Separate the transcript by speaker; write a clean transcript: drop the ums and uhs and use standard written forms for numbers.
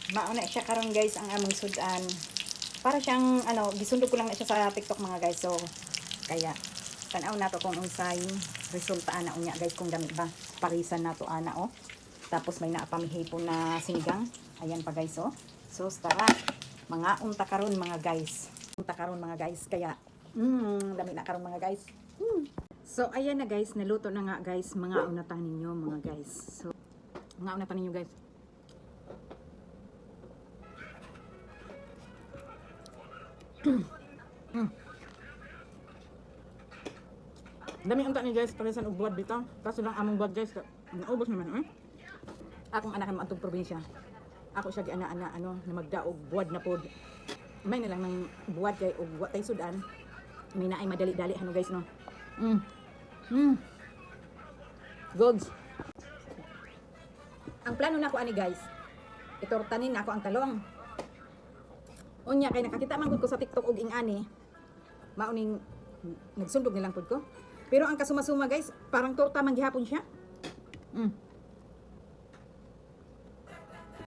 Speaker 1: Mauna siya karon guys ang among sudan. Para siyang ano, gisundog ko lang na siya sa TikTok mga guys. So kaya tanaw nato kung unsay resulta ana unya guys kung dami ba. Parisan nato ana oh. Tapos may naapamihipon na sinigang. Ayan pa guys oh. So tara, mga unta karon mga guys. Unta karon mga guys kaya dami na karon mga guys. So ayan na guys, naluto na nga guys, mga unatan ninyo mga guys. So mga unatan ninyo guys. Dami unta ni guys, parisan og buwad bitaw. Kaso lang among buwad guys, naubos naman Akong anak mo atong probinsya. Ako siya giana-ana ano na magdaog buwad na pod. May na lang ng buwad kay og wa tay sudan. May naay madali-dali ano guys no. Goods. Ang plano nako ani guys, itortanin nako ang talong. Unya kay nakakita man gud ko sa TikTok og ingani. Mauning nagsundog nilang pod ko. Pero ang kasuma-suma guys, parang torta man gihapon siya.